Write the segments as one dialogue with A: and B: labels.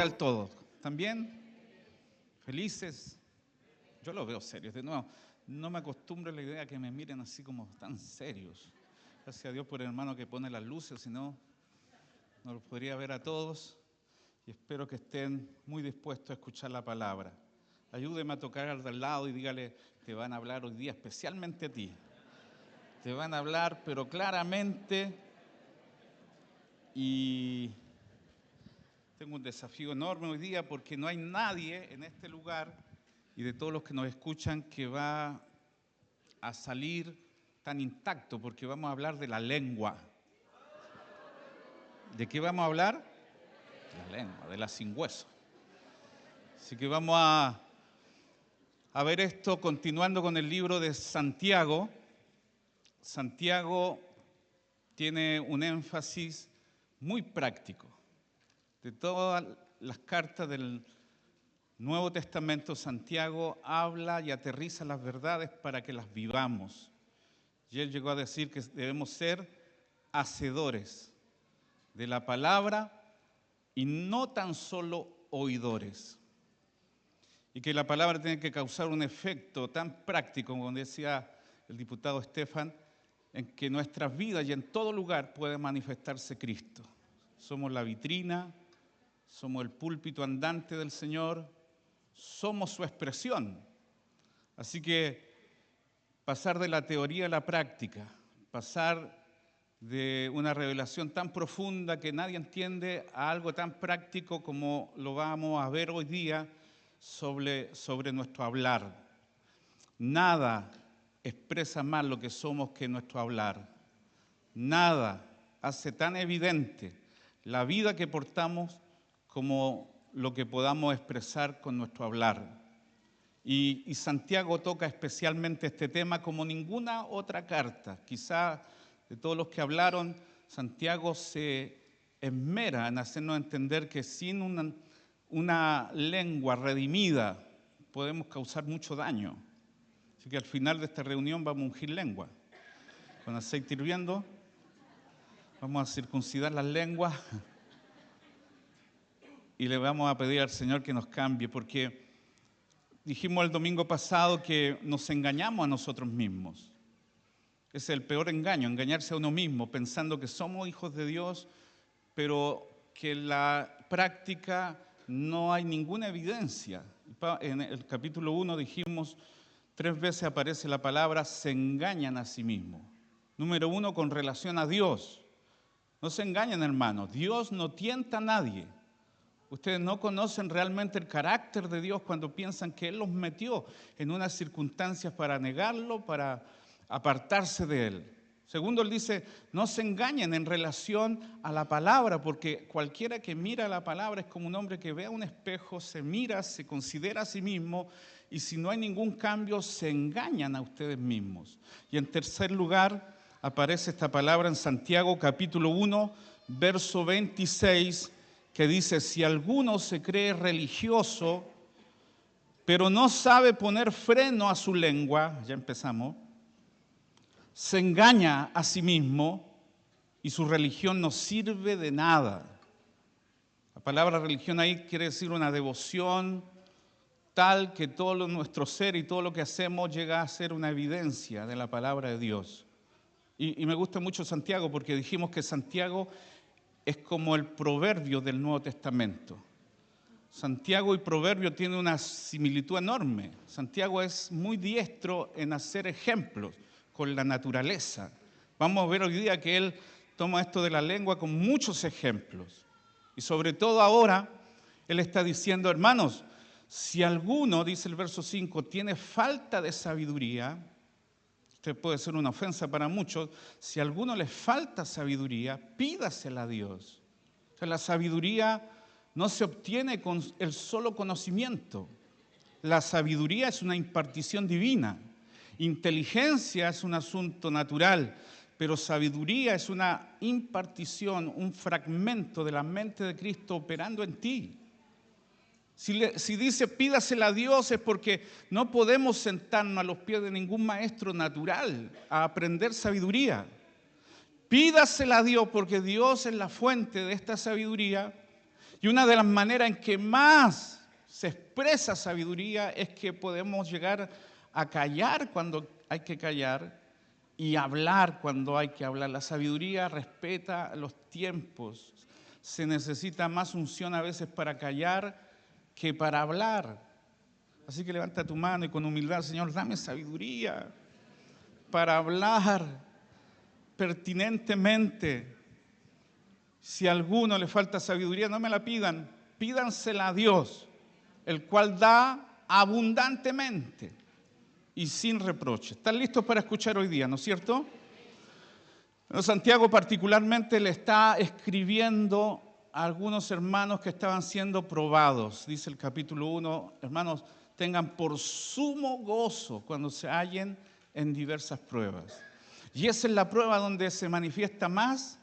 A: tal todo? ¿Están bien? ¿Felices? Yo los veo serios. De nuevo, no me acostumbro a la idea que me miren así como tan serios. Gracias a Dios por el hermano que pone las luces, si no, no los podría ver a todos. Y espero que estén muy dispuestos a escuchar la palabra. Ayúdeme a tocar al de al lado y dígale, te van a hablar hoy día, especialmente a ti. Te van a hablar, pero claramente, y tengo un desafío enorme hoy día porque no hay nadie en este lugar y de todos los que nos escuchan que va a salir tan intacto, porque vamos a hablar de la lengua. ¿De qué vamos a hablar? De la lengua, de la sin hueso. Así que vamos a ver esto continuando con el libro de Santiago. Santiago tiene un énfasis muy práctico. De todas las cartas del Nuevo Testamento, Santiago habla y aterriza las verdades para que las vivamos. Y él llegó a decir que debemos ser hacedores de la palabra y no tan solo oidores. Y que la palabra tiene que causar un efecto tan práctico, como decía el diputado Estefan, en que en nuestras vidas y en todo lugar puede manifestarse Cristo. Somos la vitrina, somos el púlpito andante del Señor, somos su expresión. Así que pasar de la teoría a la práctica, pasar de una revelación tan profunda que nadie entiende a algo tan práctico como lo vamos a ver hoy día sobre nuestro hablar. Nada expresa más lo que somos que nuestro hablar. Nada hace tan evidente la vida que portamos como lo que podamos expresar con nuestro hablar. Y Santiago toca especialmente este tema como ninguna otra carta. Quizá de todos los que hablaron, Santiago se esmera en hacernos entender que sin una lengua redimida podemos causar mucho daño. Así que al final de esta reunión vamos a ungir lengua. Con aceite hirviendo, vamos a circuncidar las lenguas y le vamos a pedir al Señor que nos cambie, porque dijimos el domingo pasado que nos engañamos a nosotros mismos. Es el peor engaño, engañarse a uno mismo, pensando que somos hijos de Dios, pero que en la práctica no hay ninguna evidencia. En el capítulo 1 dijimos, 3 veces aparece la palabra, se engañan a sí mismos. Número 1, con relación a Dios. No se engañen, hermanos, Dios no tienta a nadie. Ustedes no conocen realmente el carácter de Dios cuando piensan que Él los metió en unas circunstancias para negarlo, para apartarse de Él. Segundo, Él dice, no se engañen en relación a la palabra, porque cualquiera que mira la palabra es como un hombre que ve a un espejo, se mira, se considera a sí mismo, y si no hay ningún cambio, se engañan a ustedes mismos. Y en tercer lugar, aparece esta palabra en Santiago capítulo 1, verso 26, que dice, si alguno se cree religioso, pero no sabe poner freno a su lengua, ya empezamos, se engaña a sí mismo y su religión no sirve de nada. La palabra religión ahí quiere decir una devoción tal que todo nuestro ser y todo lo que hacemos llega a ser una evidencia de la palabra de Dios. Y me gusta mucho Santiago porque dijimos que Santiago es como el proverbio del Nuevo Testamento. Santiago y proverbio tienen una similitud enorme. Santiago es muy diestro en hacer ejemplos con la naturaleza. Vamos a ver hoy día que él toma esto de la lengua con muchos ejemplos. Y sobre todo ahora, él está diciendo, hermanos, si alguno, dice el verso 5, tiene falta de sabiduría, usted puede ser una ofensa para muchos, si a alguno le falta sabiduría, pídasela a Dios. O sea, la sabiduría no se obtiene con el solo conocimiento. La sabiduría es una impartición divina. Inteligencia es un asunto natural, pero sabiduría es una impartición, un fragmento de la mente de Cristo operando en ti. Si dice pídasela a Dios es porque no podemos sentarnos a los pies de ningún maestro natural a aprender sabiduría. Pídasela a Dios porque Dios es la fuente de esta sabiduría Y una de las maneras en que más se expresa sabiduría es que podemos llegar a callar cuando hay que callar y hablar cuando hay que hablar. La sabiduría respeta los tiempos. Se necesita más unción a veces para callar que para hablar. Así que levanta tu mano y con humildad, Señor, dame sabiduría para hablar pertinentemente. Si a alguno le falta sabiduría, no me la pidan, pídansela a Dios, el cual da abundantemente y sin reproche. ¿Están listos para escuchar hoy día, no es cierto? Santiago particularmente le está escribiendo a algunos hermanos que estaban siendo probados. Dice el capítulo 1, hermanos, tengan por sumo gozo cuando se hallen en diversas pruebas. Y esa es la prueba donde se manifiesta más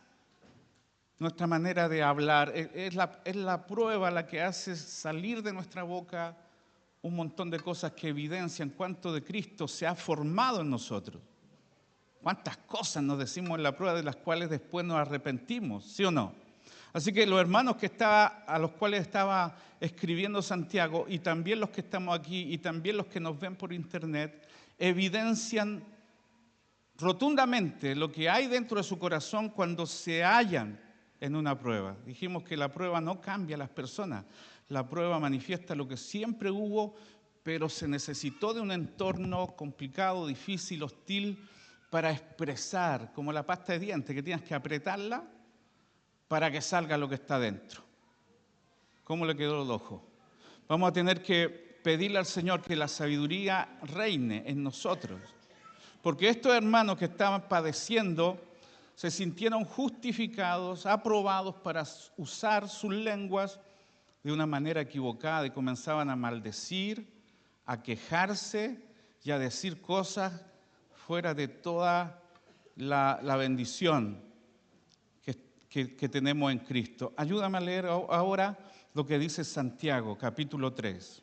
A: nuestra manera de hablar. Es la prueba la que hace salir de nuestra boca un montón de cosas que evidencian cuánto de Cristo se ha formado en nosotros. Cuántas cosas nos decimos en la prueba de las cuales después nos arrepentimos, ¿sí o no? Así que los hermanos a los cuales estaba escribiendo Santiago, y también los que estamos aquí, y también los que nos ven por internet, evidencian rotundamente lo que hay dentro de su corazón cuando se hallan en una prueba. Dijimos que la prueba no cambia a las personas, la prueba manifiesta lo que siempre hubo, pero se necesitó de un entorno complicado, difícil, hostil, para expresar, como la pasta de dientes, que tienes que apretarla para que salga lo que está dentro. ¿Cómo le quedó el ojo? Vamos a tener que pedirle al Señor que la sabiduría reine en nosotros. Porque estos hermanos que estaban padeciendo se sintieron justificados, aprobados para usar sus lenguas de una manera equivocada y comenzaban a maldecir, a quejarse y a decir cosas fuera de toda la bendición que tenemos en Cristo. Ayúdame a leer ahora lo que dice Santiago, capítulo 3.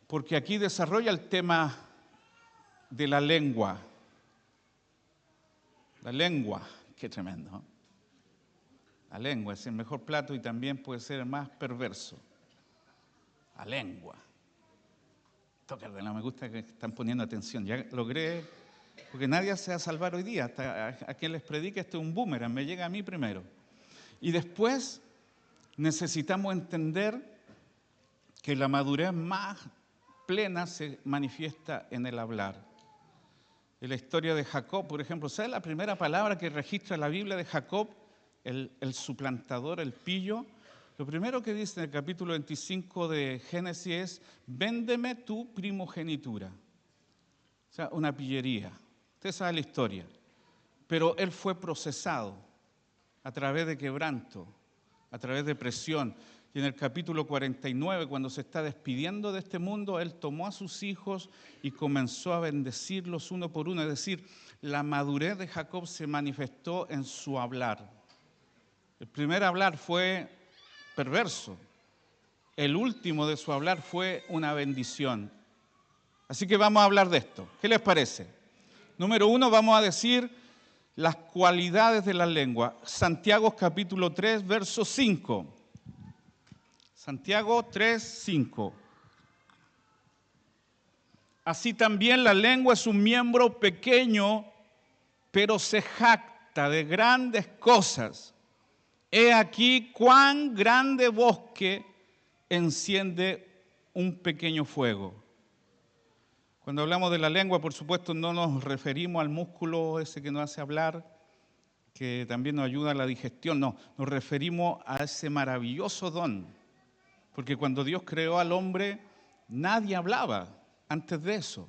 A: Porque aquí desarrolla el tema de la lengua. La lengua, qué tremendo, ¿no? La lengua es el mejor plato y también puede ser el más perverso. La lengua. Tócala, me gusta que están poniendo atención. Ya logré, porque nadie se va a salvar hoy día. Hasta a quien les predique esto es un boomerang, me llega a mí primero. Y después necesitamos entender que la madurez más plena se manifiesta en el hablar. En la historia de Jacob, por ejemplo, ¿sabe la primera palabra que registra la Biblia de Jacob? El suplantador, el pillo. Lo primero que dice en el capítulo 25 de Génesis es: véndeme tu primogenitura. O sea, una pillería. Usted sabe la historia. Pero él fue procesado a través de quebranto, a través de presión. Y en el capítulo 49, cuando se está despidiendo de este mundo, él tomó a sus hijos y comenzó a bendecirlos uno por uno. Es decir, la madurez de Jacob se manifestó en su hablar. El primer hablar fue perverso. El último de su hablar fue una bendición. Así que vamos a hablar de esto. ¿Qué les parece? Número 1, vamos a decir las cualidades de la lengua. Santiago capítulo 3, verso 5. Santiago 3, 5. Así también la lengua es un miembro pequeño, pero se jacta de grandes cosas. He aquí cuán grande bosque enciende un pequeño fuego. Cuando hablamos de la lengua, por supuesto, no nos referimos al músculo ese que nos hace hablar, que también nos ayuda a la digestión. No, nos referimos a ese maravilloso don. Porque cuando Dios creó al hombre, nadie hablaba antes de eso.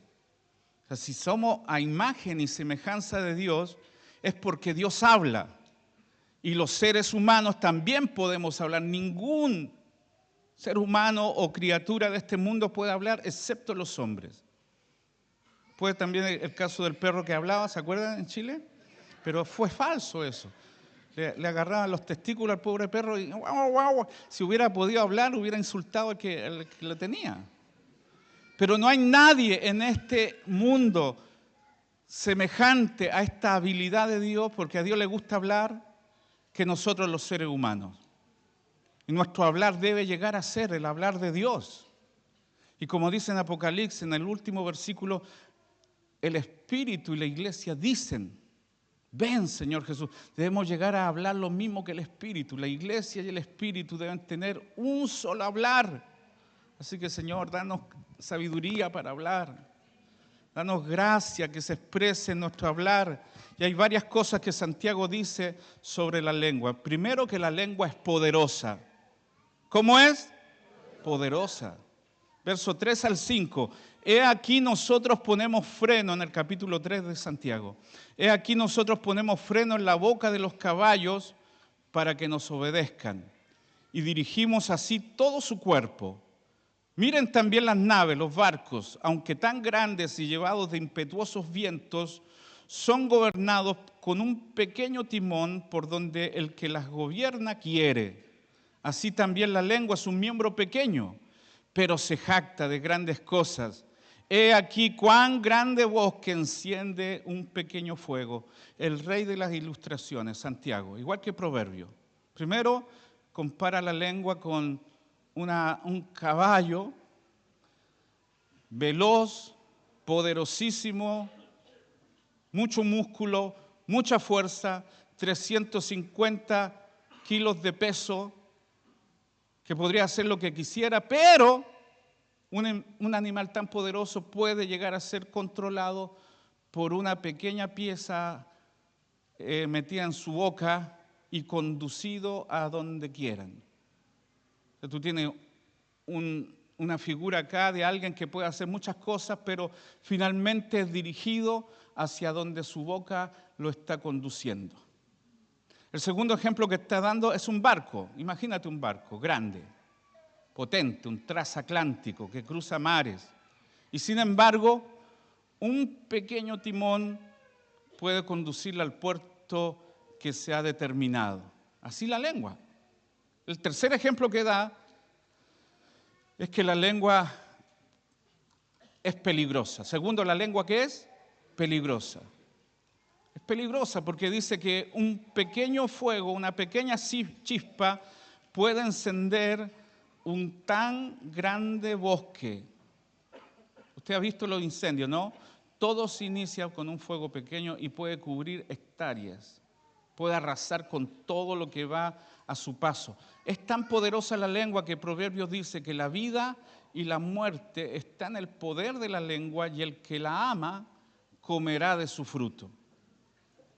A: O sea, si somos a imagen y semejanza de Dios, es porque Dios habla. Y los seres humanos también podemos hablar. Ningún ser humano o criatura de este mundo puede hablar, excepto los hombres. Pues también el caso del perro que hablaba, ¿se acuerdan en Chile? Pero fue falso eso. Le agarraban los testículos al pobre perro y guau, guau. Si hubiera podido hablar, hubiera insultado al que lo tenía. Pero no hay nadie en este mundo semejante a esta habilidad de Dios, porque a Dios le gusta hablar, que nosotros los seres humanos. Y nuestro hablar debe llegar a ser el hablar de Dios. Y como dice en Apocalipsis, en el último versículo, el Espíritu y la iglesia dicen, ven, Señor Jesús. Debemos llegar a hablar lo mismo que el Espíritu. La iglesia y el Espíritu deben tener un solo hablar. Así que, Señor, danos sabiduría para hablar. Danos gracia que se exprese en nuestro hablar. Y hay varias cosas que Santiago dice sobre la lengua. Primero, que la lengua es poderosa. ¿Cómo es? Poderosa. Verso 3 al 5. He aquí nosotros ponemos freno en el capítulo 3 de Santiago. He aquí nosotros ponemos freno en la boca de los caballos para que nos obedezcan. Y dirigimos así todo su cuerpo. Miren también las naves, los barcos, aunque tan grandes y llevados de impetuosos vientos, son gobernados con un pequeño timón por donde el que las gobierna quiere. Así también la lengua es un miembro pequeño, pero se jacta de grandes cosas. He aquí cuán grande bosque enciende un pequeño fuego. El rey de las ilustraciones, Santiago, igual que Proverbio. Primero, compara la lengua con un caballo veloz, poderosísimo, mucho músculo, mucha fuerza, 350 kilos de peso, que podría hacer lo que quisiera, pero un animal tan poderoso puede llegar a ser controlado por una pequeña pieza metida en su boca y conducido a donde quieran. Tú tienes una figura acá de alguien que puede hacer muchas cosas, pero finalmente es dirigido hacia donde su boca lo está conduciendo. El segundo ejemplo que está dando es un barco. Imagínate un barco grande, potente, un transatlántico que cruza mares. Y sin embargo, un pequeño timón puede conducirla al puerto que se ha determinado. Así la lengua. El tercer ejemplo que da es que la lengua es peligrosa. Segundo, la lengua, ¿qué es? Peligrosa. Es peligrosa porque dice que un pequeño fuego, una pequeña chispa puede encender un tan grande bosque. Usted ha visto los incendios, ¿no? Todo se inicia con un fuego pequeño y puede cubrir hectáreas. Puede arrasar con todo lo que va a su paso. Es tan poderosa la lengua que Proverbios dice que la vida y la muerte están en el poder de la lengua y el que la ama comerá de su fruto.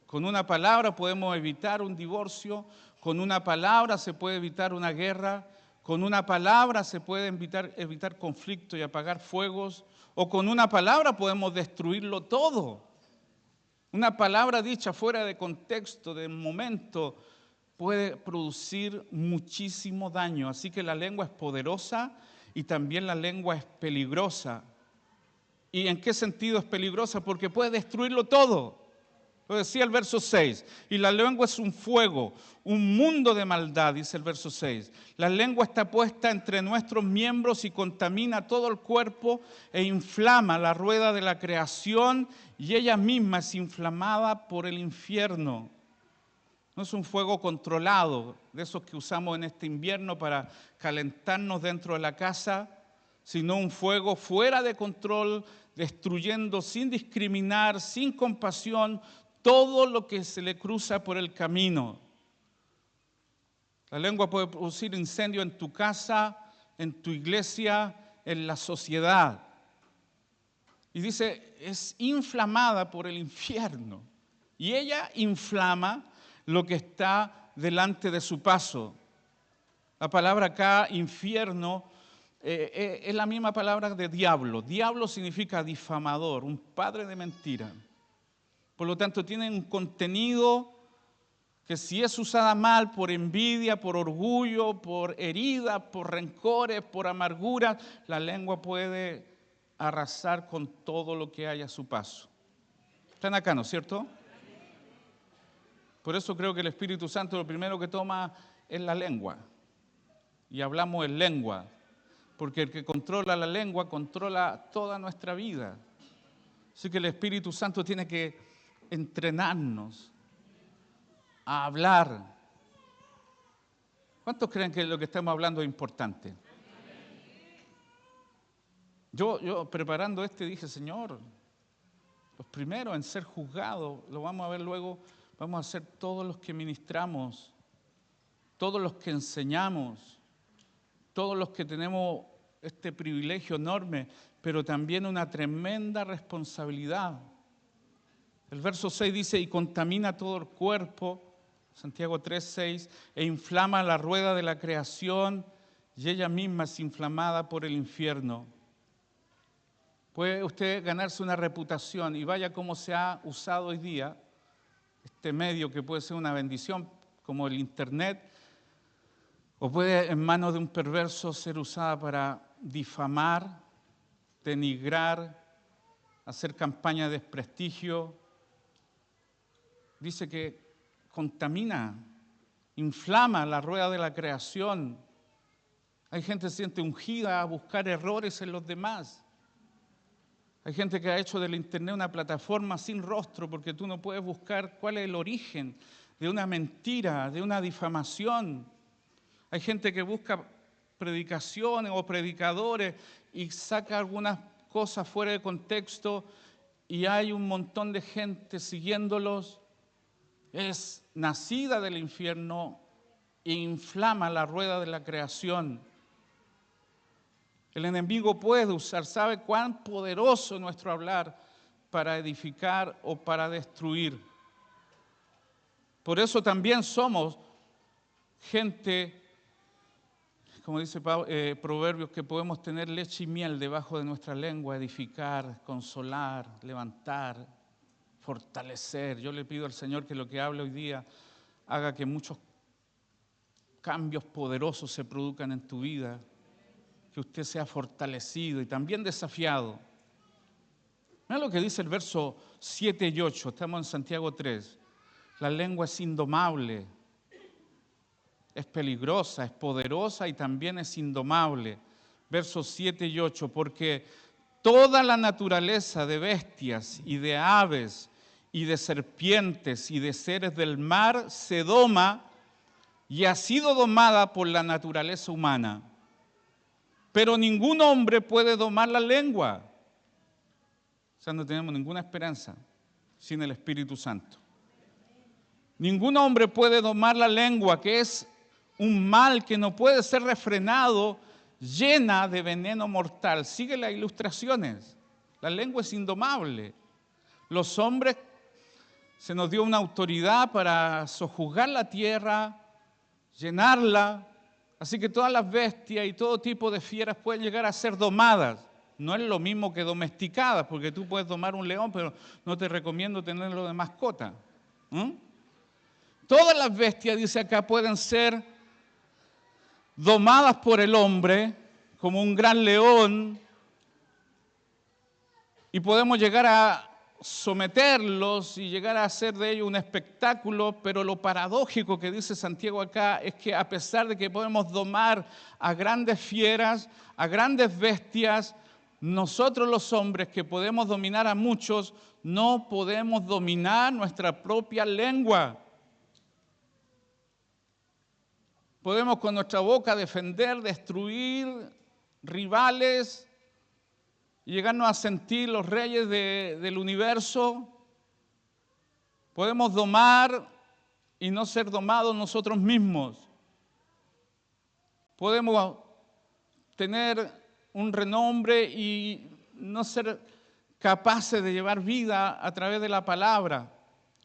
A: Con una palabra podemos evitar un divorcio, con una palabra se puede evitar una guerra, con una palabra se puede evitar conflictos y apagar fuegos, o con una palabra podemos destruirlo todo. Una palabra dicha fuera de contexto, de momento, puede producir muchísimo daño. Así que la lengua es poderosa y también la lengua es peligrosa. ¿Y en qué sentido es peligrosa? Porque puede destruirlo todo. Lo decía el verso 6. Y la lengua es un fuego, un mundo de maldad, dice el verso 6. La lengua está puesta entre nuestros miembros y contamina todo el cuerpo e inflama la rueda de la creación y ella misma es inflamada por el infierno. No es un fuego controlado, de esos que usamos en este invierno para calentarnos dentro de la casa, sino un fuego fuera de control, destruyendo sin discriminar, sin compasión, todo lo que se le cruza por el camino. La lengua puede producir incendio en tu casa, en tu iglesia, en la sociedad. Y dice, es inflamada por el infierno. Y ella inflama lo que está delante de su paso. La palabra acá, infierno, es la misma palabra de diablo. Diablo significa difamador, un padre de mentira. Por lo tanto, tiene un contenido que si es usada mal por envidia, por orgullo, por herida, por rencores, por amargura, la lengua puede arrasar con todo lo que haya a su paso. ¿Están acá, no es cierto? Por eso creo que el Espíritu Santo lo primero que toma es la lengua. Y hablamos en lengua, porque el que controla la lengua controla toda nuestra vida. Así que el Espíritu Santo tiene que entrenarnos a hablar. ¿Cuántos creen que lo que estamos hablando es importante? Yo preparando dije, Señor, los primeros en ser juzgados, lo vamos a ver luego, vamos a ser todos los que ministramos, todos los que enseñamos, todos los que tenemos este privilegio enorme, pero también una tremenda responsabilidad. El verso 6 dice, y contamina todo el cuerpo, Santiago 3:6, e inflama la rueda de la creación, y ella misma es inflamada por el infierno. Puede usted ganarse una reputación, y vaya cómo se ha usado hoy día este medio que puede ser una bendición, como el internet, o puede en manos de un perverso ser usada para difamar, denigrar, hacer campaña de desprestigio. Dice que contamina, inflama la rueda de la creación. Hay gente que se siente ungida a buscar errores en los demás. Hay gente que ha hecho del internet una plataforma sin rostro porque tú no puedes buscar cuál es el origen de una mentira, de una difamación. Hay gente que busca predicaciones o predicadores y saca algunas cosas fuera de contexto y hay un montón de gente siguiéndolos. Es nacida del infierno e inflama la rueda de la creación. El enemigo puede usar, ¿sabe cuán poderoso es nuestro hablar para edificar o para destruir? Por eso también somos gente, como dice Proverbios, que podemos tener leche y miel debajo de nuestra lengua, edificar, consolar, levantar, fortalecer. Yo le pido al Señor que lo que hable hoy día haga que muchos cambios poderosos se produzcan en tu vida, que usted sea fortalecido y también desafiado. Mira lo que dice el verso 7 y 8, estamos en Santiago 3. La lengua es indomable, es peligrosa, es poderosa y también es indomable. Versos 7 y 8, porque toda la naturaleza de bestias y de aves y de serpientes y de seres del mar se doma y ha sido domada por la naturaleza humana. Pero ningún hombre puede domar la lengua. O sea, no tenemos ninguna esperanza sin el Espíritu Santo. Ningún hombre puede domar la lengua, que es un mal que no puede ser refrenado, llena de veneno mortal. Sigue las ilustraciones. La lengua es indomable. Los hombres se nos dio una autoridad para sojuzgar la tierra, llenarla. Así que todas las bestias y todo tipo de fieras pueden llegar a ser domadas. No es lo mismo que domesticadas, porque tú puedes domar un león, pero no te recomiendo tenerlo de mascota. Todas las bestias, dice acá, pueden ser domadas por el hombre, como un gran león, y podemos llegar a someterlos y llegar a hacer de ellos un espectáculo, pero lo paradójico que dice Santiago acá es que a pesar de que podemos domar a grandes fieras, a grandes bestias, nosotros los hombres que podemos dominar a muchos, no podemos dominar nuestra propia lengua. Podemos con nuestra boca defender, destruir rivales, y llegarnos a sentir los reyes del universo. Podemos domar y no ser domados nosotros mismos. Podemos tener un renombre y no ser capaces de llevar vida a través de la palabra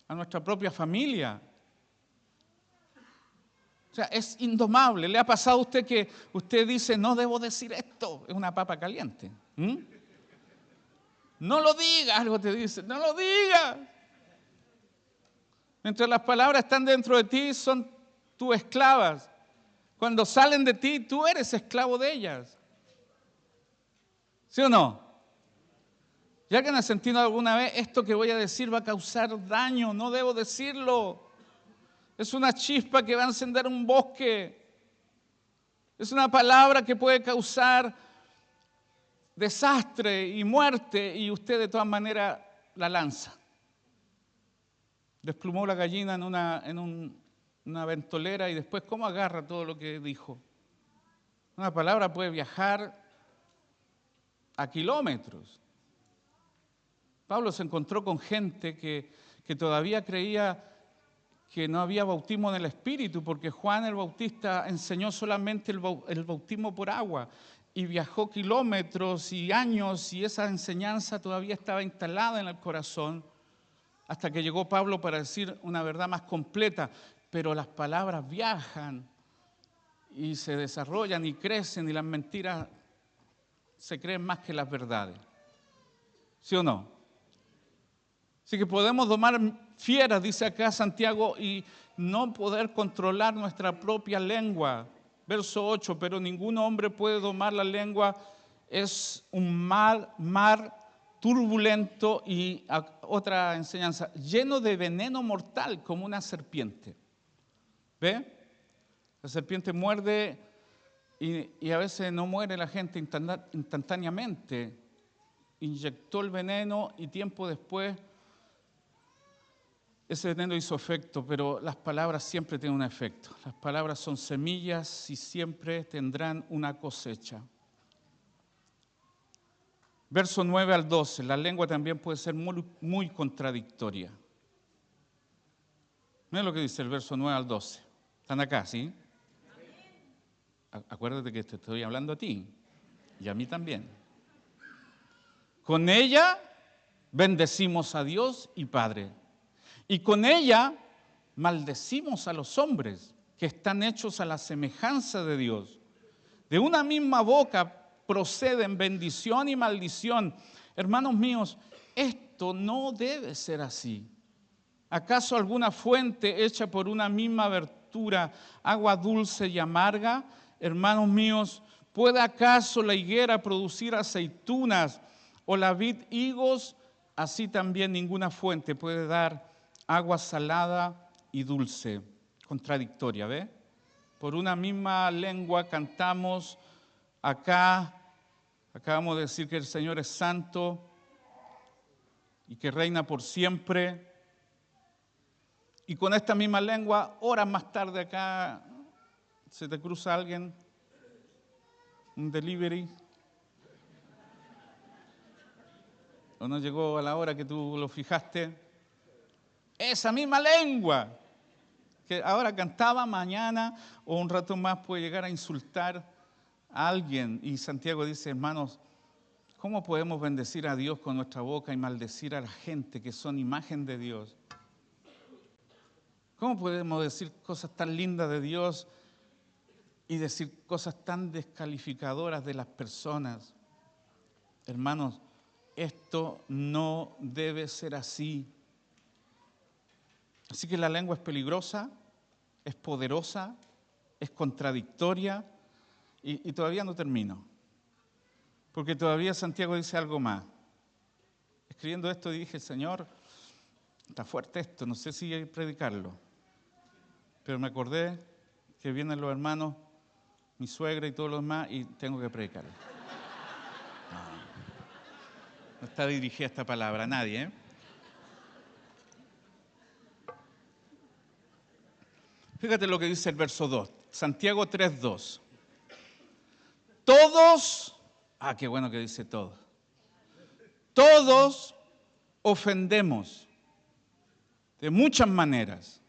A: a nuestra propia familia. O sea, es indomable. ¿Le ha pasado a usted que usted dice, no debo decir esto? Es una papa caliente. No lo digas, algo te dice, no lo digas. Mientras las palabras están dentro de ti, son tus esclavas. Cuando salen de ti, tú eres esclavo de ellas. ¿Sí o no? ¿Ya que han sentido alguna vez esto que voy a decir va a causar daño? No debo decirlo. Es una chispa que va a encender un bosque. Es una palabra que puede causar desastre y muerte, y usted de todas maneras la lanza. Desplumó la gallina en una ventolera y después ¿cómo agarra todo lo que dijo? Una palabra puede viajar a kilómetros. Pablo se encontró con gente que todavía creía que no había bautismo en el Espíritu, porque Juan el Bautista enseñó solamente el bautismo por agua y viajó kilómetros y años y esa enseñanza todavía estaba instalada en el corazón hasta que llegó Pablo para decir una verdad más completa, pero las palabras viajan y se desarrollan y crecen y las mentiras se creen más que las verdades. ¿Sí o no? Así que podemos domar fieras, dice acá Santiago, y no poder controlar nuestra propia lengua. Verso 8, pero ningún hombre puede domar la lengua, es un mar turbulento y otra enseñanza, lleno de veneno mortal como una serpiente. ¿Ve? La serpiente muerde y a veces no muere la gente instantáneamente. Inyectó el veneno y tiempo después ese veneno hizo efecto, pero las palabras siempre tienen un efecto. Las palabras son semillas y siempre tendrán una cosecha. Verso 9 al 12, la lengua también puede ser muy contradictoria. Miren lo que dice el verso 9 al 12. ¿Están acá, sí? Acuérdate que te estoy hablando a ti y a mí también. Con ella bendecimos a Dios y Padre. Y con ella maldecimos a los hombres que están hechos a la semejanza de Dios. De una misma boca proceden bendición y maldición. Hermanos míos, esto no debe ser así. ¿Acaso alguna fuente hecha por una misma abertura, agua dulce y amarga? Hermanos míos, ¿puede acaso la higuera producir aceitunas o la vid higos? Así también ninguna fuente puede dar agua salada y dulce. Contradictoria, ¿ve? Por una misma lengua cantamos acá. Acabamos de decir que el Señor es santo y que reina por siempre. Y con esta misma lengua, horas más tarde acá, se te cruza alguien, un delivery, o no llegó a la hora que tú lo fijaste. Esa misma lengua que ahora cantaba, mañana o un rato más puede llegar a insultar a alguien. Y Santiago dice, hermanos, ¿cómo podemos bendecir a Dios con nuestra boca y maldecir a la gente que son imagen de Dios? ¿Cómo podemos decir cosas tan lindas de Dios y decir cosas tan descalificadoras de las personas? Hermanos, esto no debe ser así. Así que la lengua es peligrosa, es poderosa, es contradictoria y todavía no termino. Porque todavía Santiago dice algo más. Escribiendo esto dije, Señor, está fuerte esto, no sé si predicarlo. Pero me acordé que vienen los hermanos, mi suegra y todos los demás, y tengo que predicarlo. No está dirigida esta palabra a nadie, ¿eh? Fíjate lo que dice el verso 2, Santiago 3:2. Todos, qué bueno que dice todos. Todos ofendemos de muchas maneras.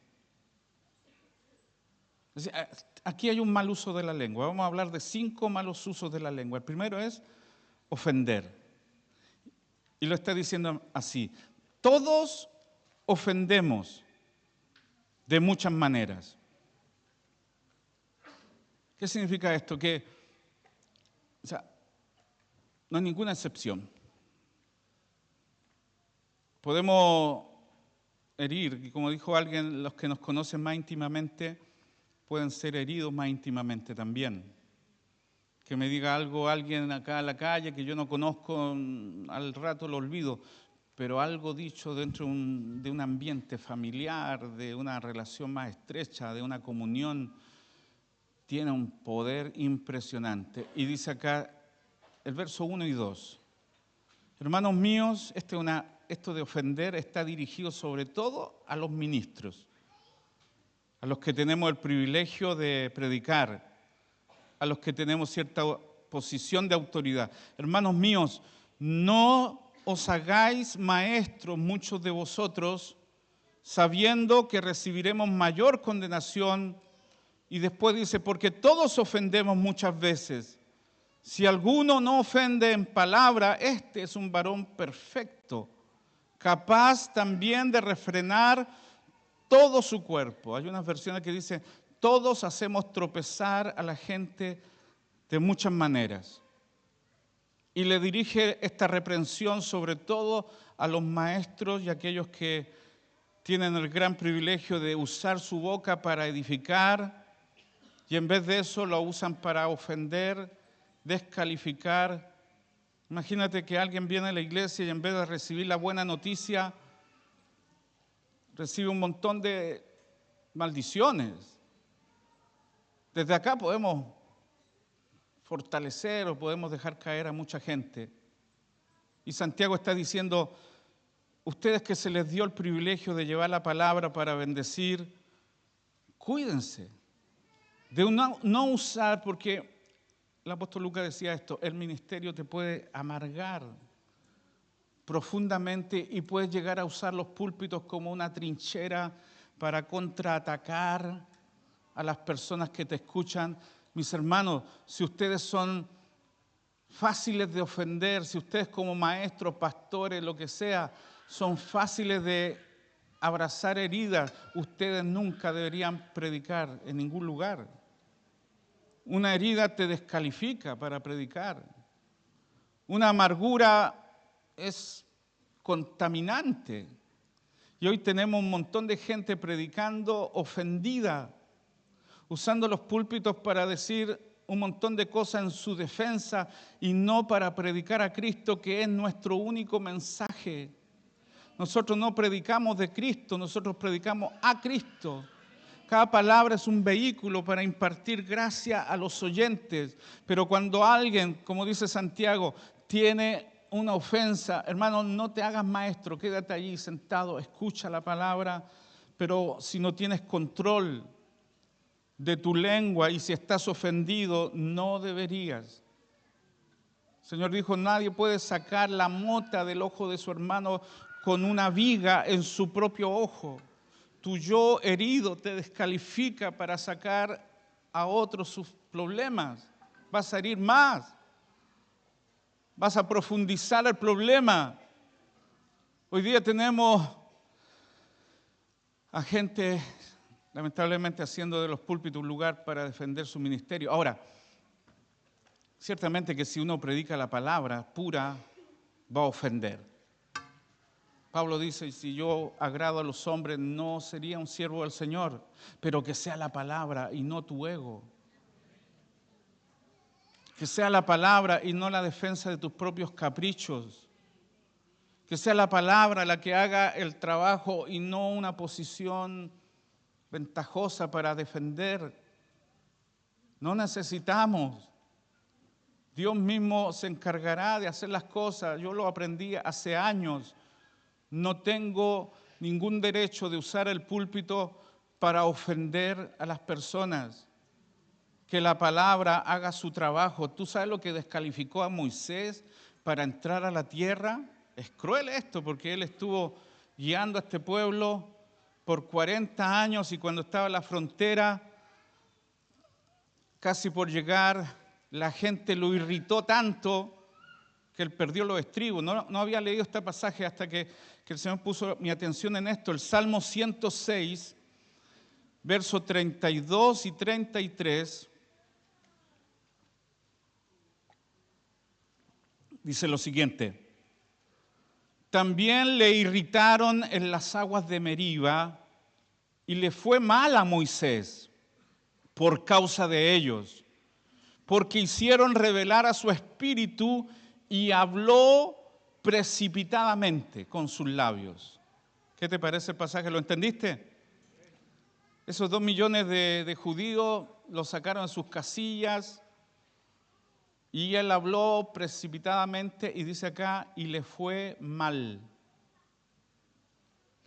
A: Aquí hay un mal uso de la lengua. Vamos a hablar de 5 malos usos de la lengua. El primero es ofender. Y lo está diciendo así. Todos ofendemos de muchas maneras. ¿Qué significa esto? Que, no hay ninguna excepción. Podemos herir, y como dijo alguien, los que nos conocen más íntimamente pueden ser heridos más íntimamente también. Que me diga algo alguien acá en la calle que yo no conozco, al rato lo olvido, pero algo dicho dentro de un ambiente familiar, de una relación más estrecha, de una comunión, tiene un poder impresionante. Y dice acá el verso 1 y 2. Hermanos míos, esto de ofender está dirigido sobre todo a los ministros. a los que tenemos el privilegio de predicar, a los que tenemos cierta posición de autoridad. Hermanos míos, no os hagáis maestros muchos de vosotros, sabiendo que recibiremos mayor condenación. Y después dice, porque todos ofendemos muchas veces. Si alguno no ofende en palabra, este es un varón perfecto, capaz también de refrenar todo su cuerpo. Hay unas versiones que dicen, todos hacemos tropezar a la gente de muchas maneras. Y le dirige esta reprensión sobre todo a los maestros y a aquellos que tienen el gran privilegio de usar su boca para edificar y en vez de eso lo usan para ofender, descalificar. Imagínate que alguien viene a la iglesia y en vez de recibir la buena noticia, recibe un montón de maldiciones. Desde acá podemos fortalecer o podemos dejar caer a mucha gente. Y Santiago está diciendo, ustedes que se les dio el privilegio de llevar la palabra para bendecir, cuídense de no usar, porque el apóstol Lucas decía esto, el ministerio te puede amargar profundamente y puedes llegar a usar los púlpitos como una trinchera para contraatacar a las personas que te escuchan. Mis hermanos, si ustedes son fáciles de ofender, si ustedes como maestros, pastores, lo que sea, son fáciles de abrazar heridas, ustedes nunca deberían predicar en ningún lugar. Una herida te descalifica para predicar. Una amargura es contaminante. Y hoy tenemos un montón de gente predicando ofendida, usando los púlpitos para decir un montón de cosas en su defensa y no para predicar a Cristo, que es nuestro único mensaje. Nosotros no predicamos de Cristo, nosotros predicamos a Cristo. Cada palabra es un vehículo para impartir gracia a los oyentes. Pero cuando alguien, como dice Santiago, tiene una ofensa, hermano, no te hagas maestro, quédate allí sentado, escucha la palabra, pero si no tienes control de tu lengua y si estás ofendido, no deberías. El Señor dijo, nadie puede sacar la mota del ojo de su hermano con una viga en su propio ojo. Tu yo herido te descalifica para sacar a otros sus problemas. Vas a herir más. Vas a profundizar el problema. Hoy día tenemos a gente, lamentablemente, haciendo de los púlpitos un lugar para defender su ministerio. Ahora, ciertamente que si uno predica la palabra pura, va a ofender. Pablo dice, si yo agrado a los hombres, no sería un siervo del Señor, pero que sea la palabra y no tu ego. Que sea la palabra y no la defensa de tus propios caprichos. Que sea la palabra la que haga el trabajo y no una posición ventajosa para defender. No necesitamos. Dios mismo se encargará de hacer las cosas. Yo lo aprendí hace años. No tengo ningún derecho de usar el púlpito para ofender a las personas. Que la palabra haga su trabajo. ¿Tú sabes lo que descalificó a Moisés para entrar a la tierra? Es cruel esto, porque él estuvo guiando a este pueblo por 40 años y cuando estaba en la frontera, casi por llegar, la gente lo irritó tanto que él perdió los estribos. No había leído este pasaje hasta que el Señor puso mi atención en esto. El Salmo 106, versos 32 y 33, dice lo siguiente. También le irritaron en las aguas de Meriba y le fue mal a Moisés por causa de ellos, porque hicieron revelar a su espíritu y habló precipitadamente con sus labios. ¿Qué te parece el pasaje? ¿Lo entendiste? Esos 2 millones de judíos los sacaron de sus casillas y él habló precipitadamente y dice acá, y le fue mal.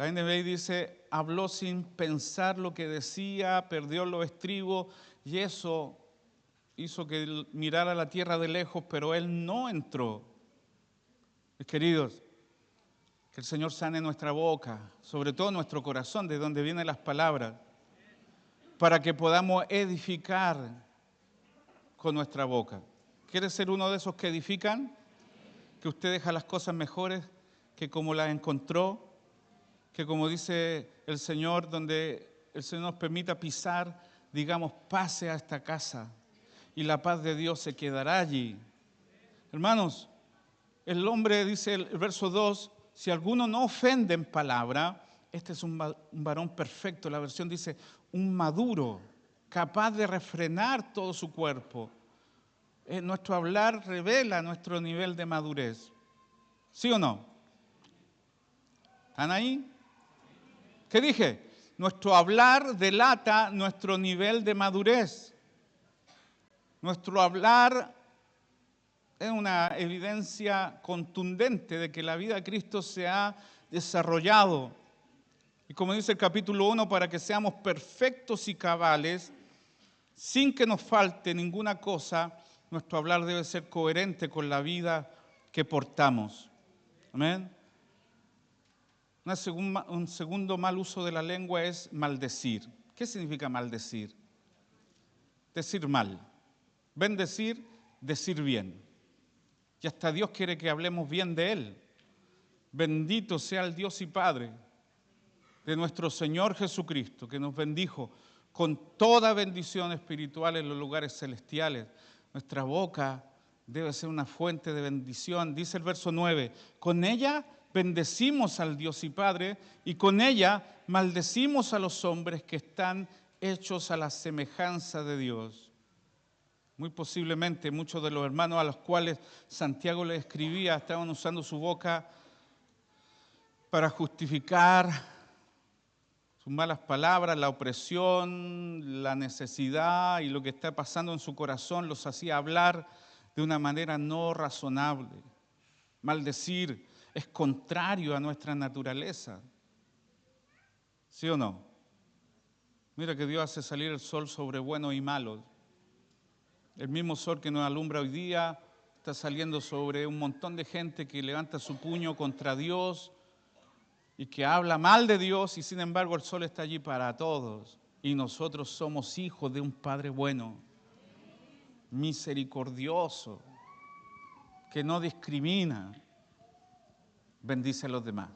A: La NBI dice, habló sin pensar lo que decía, perdió los estribos y eso hizo que él mirara la tierra de lejos, pero él no entró. Mis queridos, que el Señor sane nuestra boca, sobre todo nuestro corazón, de donde vienen las palabras, para que podamos edificar con nuestra boca. ¿Quieres ser uno de esos que edifican? Que usted deja las cosas mejores que como las encontró, que como dice el Señor, donde el Señor nos permita pisar, digamos, pase a esta casa y la paz de Dios se quedará allí. Hermanos, el hombre, dice el verso 2, si alguno no ofende en palabra, este es un varón perfecto. La versión dice, un maduro, capaz de refrenar todo su cuerpo. Nuestro hablar revela nuestro nivel de madurez. ¿Sí o no? ¿Están ahí? ¿Qué dije? Nuestro hablar delata nuestro nivel de madurez. Nuestro hablar es una evidencia contundente de que la vida de Cristo se ha desarrollado. Y como dice el capítulo 1, para que seamos perfectos y cabales, sin que nos falte ninguna cosa, nuestro hablar debe ser coherente con la vida que portamos. Amén. Un segundo mal uso de la lengua es maldecir. ¿Qué significa maldecir? Decir mal. Bendecir, decir bien. Y hasta Dios quiere que hablemos bien de Él. Bendito sea el Dios y Padre de nuestro Señor Jesucristo, que nos bendijo con toda bendición espiritual en los lugares celestiales. Nuestra boca debe ser una fuente de bendición. Dice el verso 9, con ella bendecimos al Dios y Padre, y con ella maldecimos a los hombres que están hechos a la semejanza de Dios. Muy posiblemente muchos de los hermanos a los cuales Santiago le escribía estaban usando su boca para justificar sus malas palabras, la opresión, la necesidad y lo que está pasando en su corazón los hacía hablar de una manera no razonable. Maldecir es contrario a nuestra naturaleza. ¿Sí o no? Mira que Dios hace salir el sol sobre buenos y malos. El mismo sol que nos alumbra hoy día está saliendo sobre un montón de gente que levanta su puño contra Dios y que habla mal de Dios, y sin embargo el sol está allí para todos. Y nosotros somos hijos de un Padre bueno, misericordioso, que no discrimina, bendice a los demás.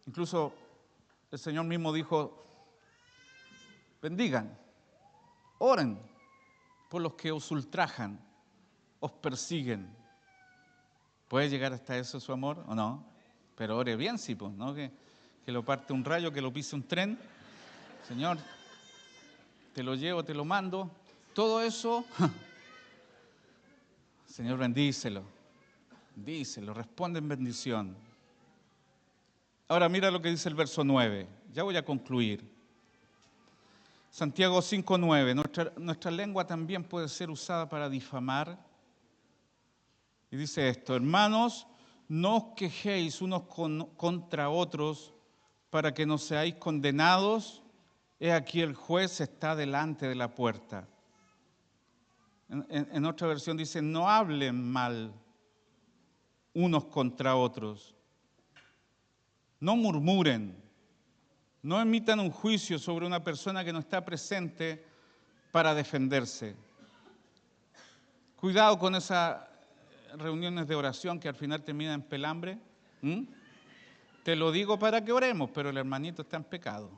A: Incluso el Señor mismo dijo, bendigan, oren por los que os ultrajan, os persiguen. ¿Puede llegar hasta eso su amor o no? Pero ore bien, sí, pues, ¿no? Que lo parte un rayo, que lo pise un tren. Señor, te lo llevo, te lo mando. Todo eso, Señor, bendícelo. Díselo, responde en bendición. Ahora mira lo que dice el verso 9. Ya voy a concluir. Santiago 5:9. Nuestra lengua también puede ser usada para difamar. Y dice esto, hermanos, no os quejéis unos contra otros para que no seáis condenados. He aquí el juez está delante de la puerta. En otra versión dice, no hablen mal unos contra otros. No murmuren. No emitan un juicio sobre una persona que no está presente para defenderse. Cuidado con esas reuniones de oración que al final terminan en pelambre. Te lo digo para que oremos, pero el hermanito está en pecado.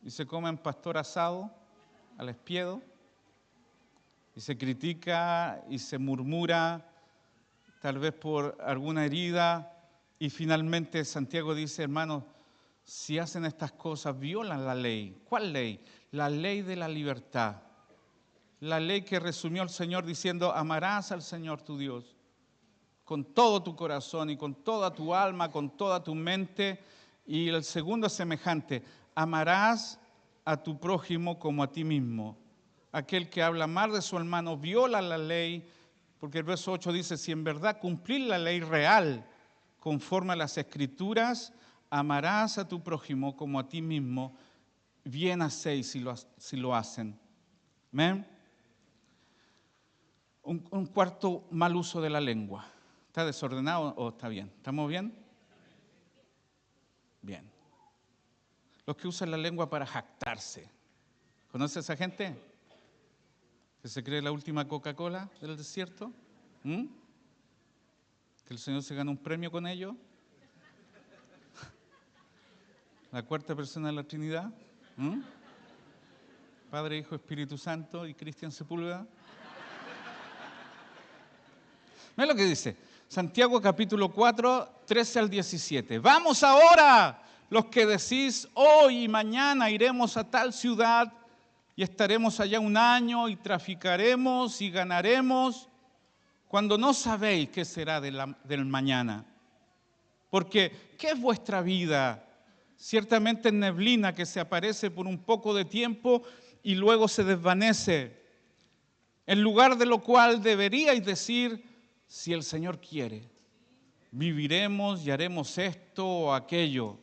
A: Y se comen pastor asado al espiedo, y se critica y se murmura, tal vez por alguna herida, y finalmente Santiago dice, hermanos, si hacen estas cosas, violan la ley. ¿Cuál ley? La ley de la libertad. La ley que resumió el Señor diciendo, amarás al Señor tu Dios con todo tu corazón y con toda tu alma, con toda tu mente. Y el segundo es semejante, amarás a tu prójimo como a ti mismo. Aquel que habla mal de su hermano viola la ley, porque el verso 8 dice, si en verdad cumplir la ley real, conforme a las Escrituras, amarás a tu prójimo como a ti mismo, bien hacéis si lo hacen. ¿Amén? Un cuarto mal uso de la lengua. ¿Está desordenado o está bien? ¿Estamos bien? Bien. Los que usan la lengua para jactarse. ¿Conoce a esa gente? ¿Que se cree la última Coca-Cola del desierto? ¿Mm? ¿Que el Señor se gana un premio con ello? ¿La cuarta persona de la Trinidad? ¿Mm? Padre, Hijo, Espíritu Santo y Cristian Sepúlveda. Mira lo que dice Santiago capítulo 4, 13 al 17. Vamos ahora, los que decís hoy y mañana iremos a tal ciudad y estaremos allá un año y traficaremos y ganaremos, cuando no sabéis qué será del mañana. Porque, ¿qué es vuestra vida? Ciertamente es neblina que se aparece por un poco de tiempo y luego se desvanece. En lugar de lo cual deberíais decir, si el Señor quiere, viviremos y haremos esto o aquello.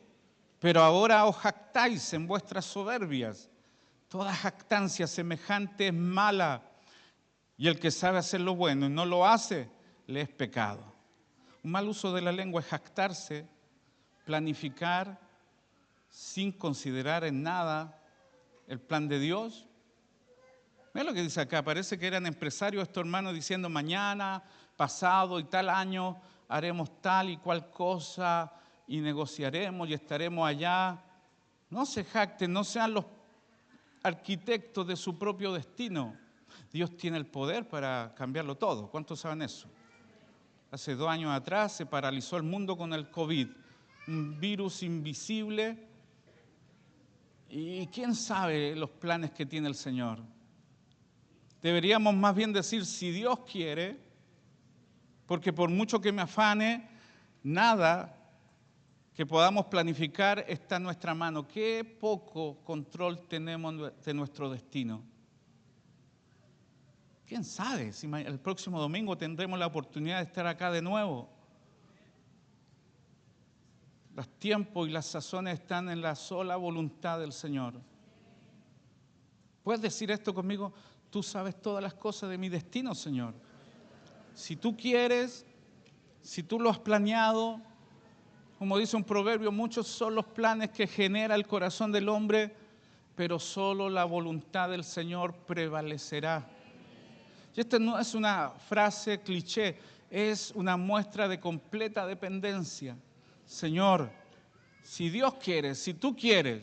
A: Pero ahora os jactáis en vuestras soberbias. Toda jactancia semejante es mala. Y el que sabe hacer lo bueno y no lo hace, le es pecado. Un mal uso de la lengua es jactarse, planificar sin considerar en nada el plan de Dios. Mira lo que dice acá, parece que eran empresarios estos hermanos diciendo mañana, pasado y tal año haremos tal y cual cosa y negociaremos y estaremos allá. No se jacten, no sean los arquitectos de su propio destino. Dios tiene el poder para cambiarlo todo. ¿Cuántos saben eso? Hace 2 años atrás se paralizó el mundo con el COVID, un virus invisible. ¿Y quién sabe los planes que tiene el Señor? Deberíamos más bien decir, si Dios quiere, porque por mucho que me afane, nada que podamos planificar está en nuestra mano. Qué poco control tenemos de nuestro destino. ¿Quién sabe si el próximo domingo tendremos la oportunidad de estar acá de nuevo? Los tiempos y las sazones están en la sola voluntad del Señor. ¿Puedes decir esto conmigo? Tú sabes todas las cosas de mi destino, Señor. Si tú quieres, si tú lo has planeado, como dice un proverbio, muchos son los planes que genera el corazón del hombre, pero solo la voluntad del Señor prevalecerá. Y esta no es una frase cliché, es una muestra de completa dependencia. Señor, si Dios quiere, si tú quieres,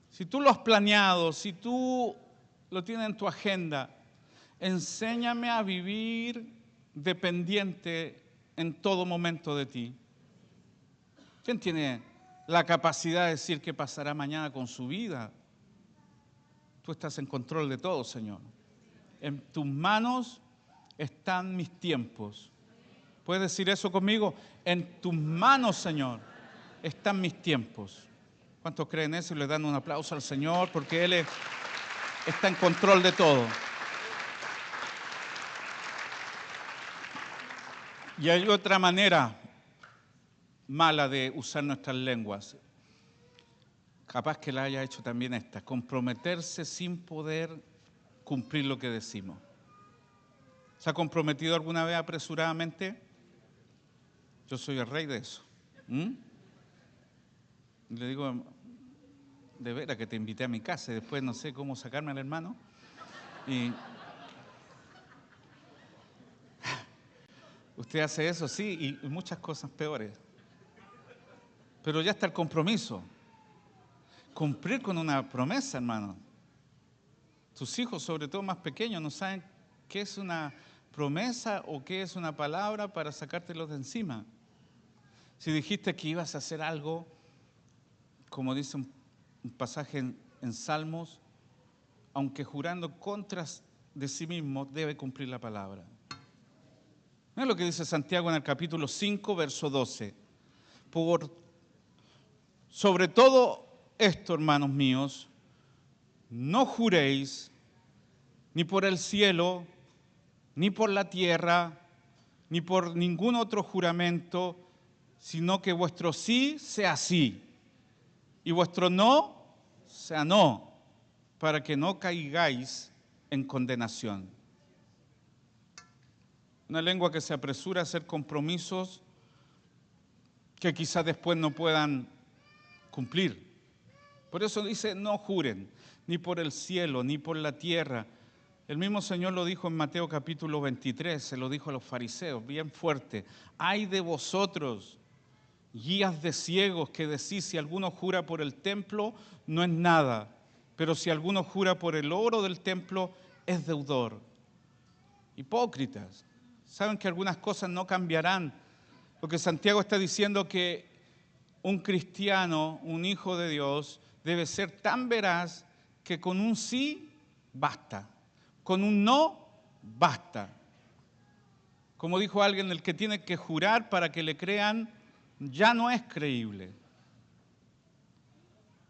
A: si tú lo has planeado, si tú lo tienes en tu agenda, enséñame a vivir dependiente en todo momento de ti. ¿Quién tiene la capacidad de decir qué pasará mañana con su vida? Tú estás en control de todo, Señor. En tus manos están mis tiempos. ¿Puedes decir eso conmigo? En tus manos, Señor, están mis tiempos. ¿Cuántos creen eso y le dan un aplauso al Señor? Porque Él está en control de todo. Y hay otra manera mala de usar nuestras lenguas. Capaz que la haya hecho también esta. Comprometerse sin poder cumplir lo que decimos. ¿Se ha comprometido alguna vez apresuradamente? Yo soy el rey de eso. Le digo, de veras que te invité a mi casa y después no sé cómo sacarme al hermano. Y usted hace eso, sí, y muchas cosas peores. Pero ya está el compromiso. Cumplir con una promesa, hermano. Tus hijos, sobre todo más pequeños, no saben qué es una promesa o qué es una palabra para sacártelos de encima. Si dijiste que ibas a hacer algo, como dice un pasaje en Salmos, aunque jurando contra de sí mismo, debe cumplir la palabra. Mira lo que dice Santiago en el capítulo 5, verso 12. Sobre todo esto, hermanos míos, no juréis ni por el cielo, ni por la tierra, ni por ningún otro juramento, sino que vuestro sí sea sí y vuestro no sea no, para que no caigáis en condenación. Una lengua que se apresura a hacer compromisos que quizás después no puedan cumplir. Por eso dice, no juren, ni por el cielo, ni por la tierra. El mismo Señor lo dijo en Mateo capítulo 23, se lo dijo a los fariseos, bien fuerte. Ay de vosotros, guías de ciegos, que decís, si alguno jura por el templo, no es nada, pero si alguno jura por el oro del templo, es deudor. Hipócritas, saben que algunas cosas no cambiarán, porque Santiago está diciendo que un cristiano, un hijo de Dios, debe ser tan veraz que con un sí basta, con un no basta. Como dijo alguien, el que tiene que jurar para que le crean ya no es creíble.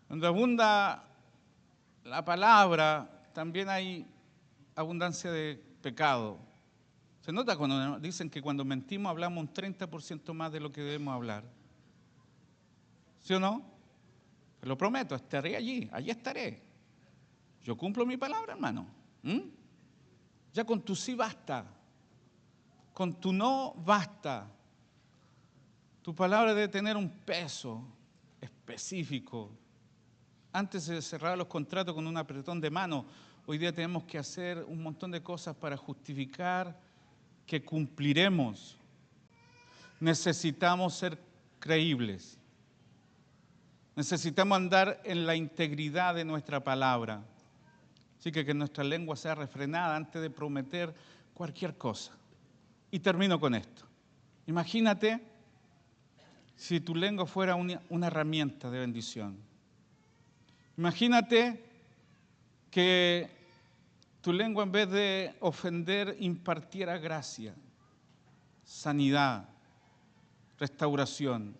A: Donde abunda la palabra, también hay abundancia de pecado. Se nota cuando dicen que cuando mentimos hablamos un 30% más de lo que debemos hablar. ¿Sí o no? Te lo prometo, estaré allí estaré. Yo cumplo mi palabra, hermano. Ya con tu sí basta, con tu no basta. Tu palabra debe tener un peso específico. Antes se cerraban los contratos con un apretón de mano. Hoy día tenemos que hacer un montón de cosas para justificar que cumpliremos. Necesitamos ser creíbles. Necesitamos andar en la integridad de nuestra palabra. Así que nuestra lengua sea refrenada antes de prometer cualquier cosa. Y termino con esto. Imagínate si tu lengua fuera una herramienta de bendición. Imagínate que tu lengua, en vez de ofender, impartiera gracia, sanidad, restauración.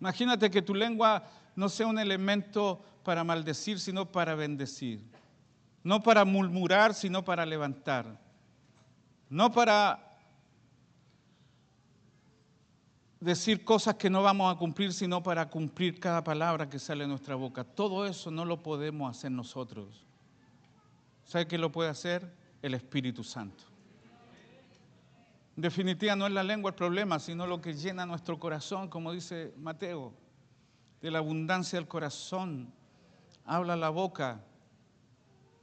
A: Imagínate que tu lengua no sea un elemento para maldecir, sino para bendecir. No para murmurar, sino para levantar. No para decir cosas que no vamos a cumplir, sino para cumplir cada palabra que sale de nuestra boca. Todo eso no lo podemos hacer nosotros. ¿Sabe quién lo puede hacer? El Espíritu Santo. En definitiva, no es la lengua el problema, sino lo que llena nuestro corazón, como dice Mateo. De la abundancia del corazón habla la boca.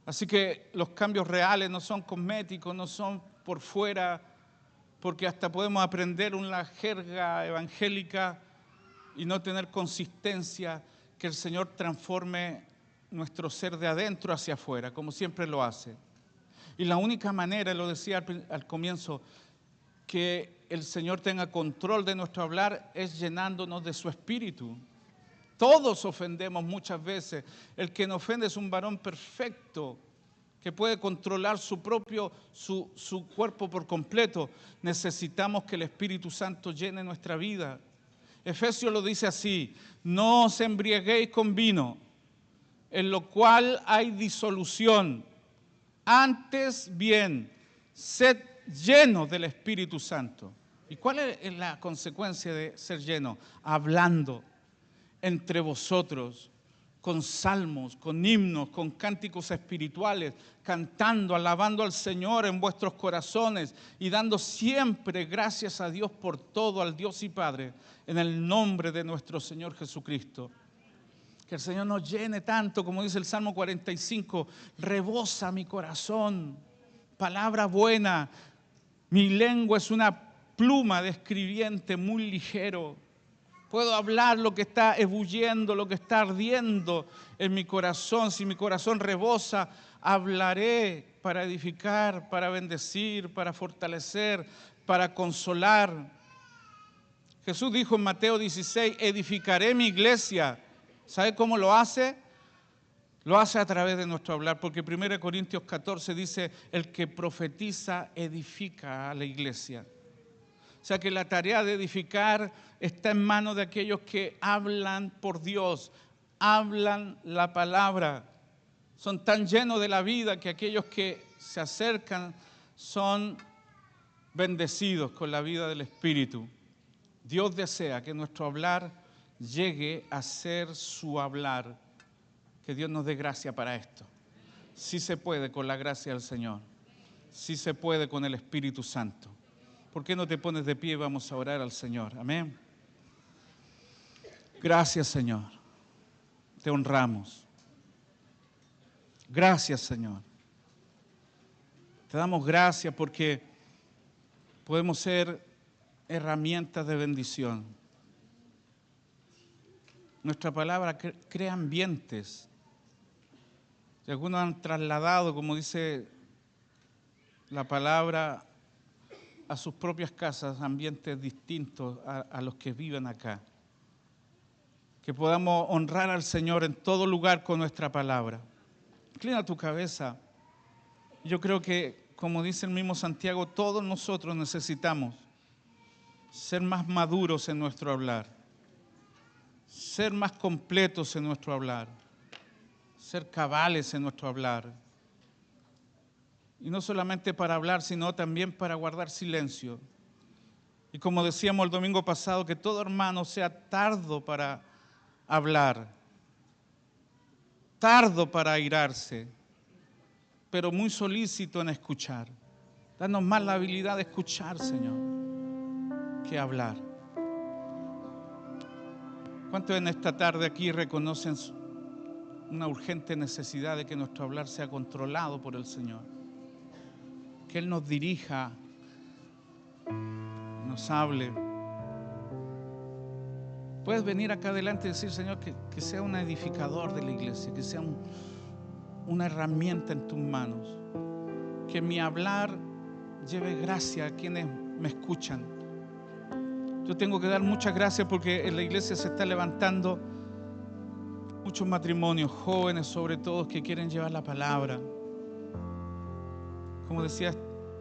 A: Así que los cambios reales no son cosméticos, no son por fuera, porque hasta podemos aprender una jerga evangélica y no tener consistencia, que el Señor transforme nuestro ser de adentro hacia afuera, como siempre lo hace. Y la única manera, lo decía al comienzo, que el Señor tenga control de nuestro hablar es llenándonos de su Espíritu. Todos ofendemos muchas veces. El que nos ofende es un varón perfecto, que puede controlar su cuerpo por completo. Necesitamos que el Espíritu Santo llene nuestra vida. Efesios lo dice así: no os embriaguéis con vino, en lo cual hay disolución. Antes bien, sed llenos del Espíritu Santo. ¿Y cuál es la consecuencia de ser lleno? Hablando entre vosotros, con salmos, con himnos, con cánticos espirituales, cantando, alabando al Señor en vuestros corazones y dando siempre gracias a Dios por todo, al Dios y Padre, en el nombre de nuestro Señor Jesucristo. Que el Señor nos llene tanto, como dice el Salmo 45, rebosa mi corazón, palabra buena, mi lengua es una pluma de escribiente muy ligero. Puedo hablar lo que está ebulliendo, lo que está ardiendo en mi corazón. Si mi corazón rebosa, hablaré para edificar, para bendecir, para fortalecer, para consolar. Jesús dijo en Mateo 16, edificaré mi iglesia. ¿Sabe cómo lo hace? Lo hace a través de nuestro hablar, porque 1 Corintios 14 dice, el que profetiza edifica a la iglesia. O sea que la tarea de edificar está en manos de aquellos que hablan por Dios, hablan la palabra. Son tan llenos de la vida que aquellos que se acercan son bendecidos con la vida del Espíritu. Dios desea que nuestro hablar llegue a ser su hablar. Que Dios nos dé gracia para esto. Sí se puede con la gracia del Señor. Sí se puede con el Espíritu Santo. ¿Por qué no te pones de pie y vamos a orar al Señor? Amén. Gracias, Señor. Te honramos. Gracias, Señor. Te damos gracias porque podemos ser herramientas de bendición. Nuestra palabra crea ambientes. Y algunos han trasladado, como dice la palabra, a sus propias casas ambientes distintos a los que viven acá. Que podamos honrar al Señor en todo lugar con nuestra palabra. Inclina tu cabeza. Yo creo que, como dice el mismo Santiago, todos nosotros necesitamos ser más maduros en nuestro hablar, ser más completos en nuestro hablar, ser cabales en nuestro hablar. Y no solamente para hablar, sino también para guardar silencio. Y como decíamos el domingo pasado, que todo hermano sea tardo para hablar, tardo para airarse, pero muy solícito en escuchar. Danos más la habilidad de escuchar, Señor, que hablar. ¿Cuántos en esta tarde aquí reconocen una urgente necesidad de que nuestro hablar sea controlado por el Señor? Que Él nos dirija, nos hable. Puedes venir acá adelante y decir, Señor, que sea un edificador de la iglesia, que sea una herramienta en tus manos. Que mi hablar lleve gracia a quienes me escuchan. Yo tengo que dar muchas gracias porque en la iglesia se está levantando muchos matrimonios, jóvenes sobre todo, que quieren llevar la palabra. Como decía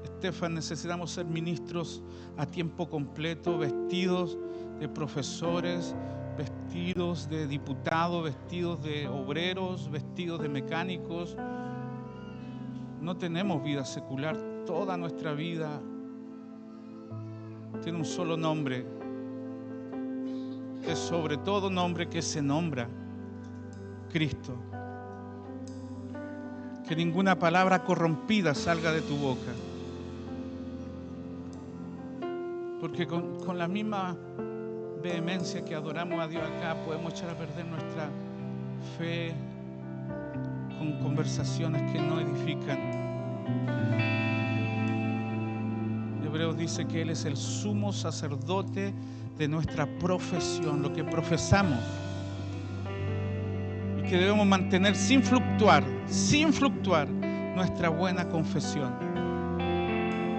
A: Estefan, necesitamos ser ministros a tiempo completo, vestidos de profesores, vestidos de diputados, vestidos de obreros, vestidos de mecánicos. No tenemos vida secular. Toda nuestra vida tiene un solo nombre, que es sobre todo nombre que se nombra Cristo. Que ninguna palabra corrompida salga de tu boca. Porque con la misma vehemencia que adoramos a Dios acá, podemos echar a perder nuestra fe con conversaciones que no edifican. Hebreos dice que Él es el sumo sacerdote de nuestra profesión, lo que profesamos. Y que debemos mantener sin fluctuar nuestra buena confesión.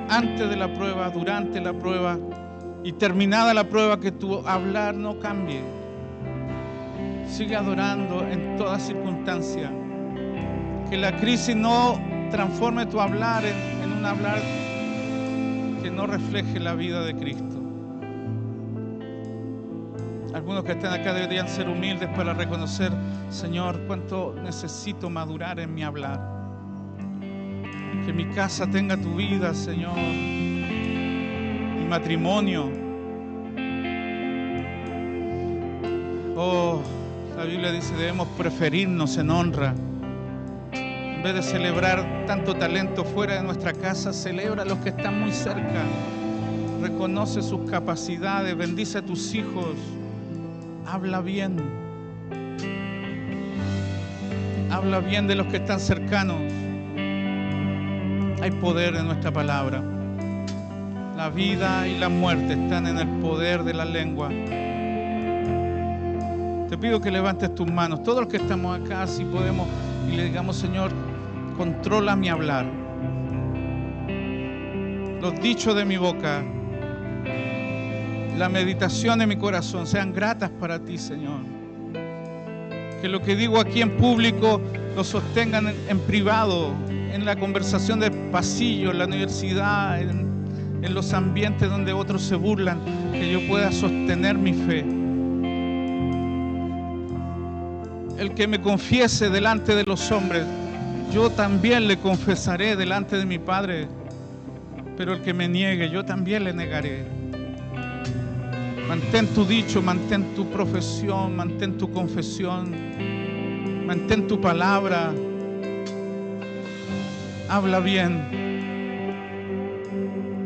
A: Antes de la prueba, durante la prueba y terminada la prueba, que tu hablar no cambie. Sigue adorando en toda circunstancia. Que la crisis no transforme tu hablar en un hablar que no refleje la vida de Cristo. Algunos que están acá deberían ser humildes para reconocer, Señor, cuánto necesito madurar en mi hablar. Que mi casa tenga tu vida, Señor. Mi matrimonio. Oh, la Biblia dice, debemos preferirnos en honra. En vez de celebrar tanto talento fuera de nuestra casa, celebra a los que están muy cerca. Reconoce sus capacidades, bendice a tus hijos. Habla bien. Habla bien de los que están cercanos. Hay poder en nuestra palabra. La vida y la muerte están en el poder de la lengua. Te pido que levantes tus manos, todos los que estamos acá, si podemos, y le digamos, Señor, controla mi hablar. Los dichos de mi boca, la meditación de mi corazón sean gratas para ti, Señor. Que lo que digo aquí en público lo sostengan en privado, en la conversación de pasillo, en la universidad, en los ambientes donde otros se burlan, que yo pueda sostener mi fe. El que me confiese delante de los hombres, yo también le confesaré delante de mi Padre. Pero el que me niegue, yo también le negaré. Mantén tu dicho, mantén tu profesión, mantén tu confesión, mantén tu palabra. Habla bien.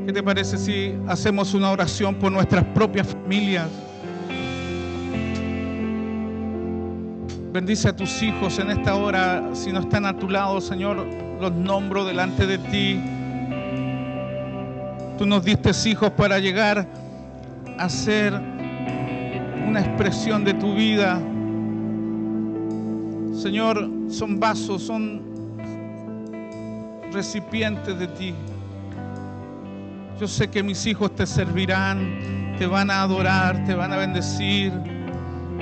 A: ¿Qué te parece si hacemos una oración por nuestras propias familias? Bendice a tus hijos en esta hora. Si no están a tu lado, Señor, los nombro delante de ti. Tú nos diste hijos para llegar a ser una expresión de tu vida. Señor, son vasos, son recipientes de ti. Yo sé que mis hijos te servirán, te van a adorar, te van a bendecir,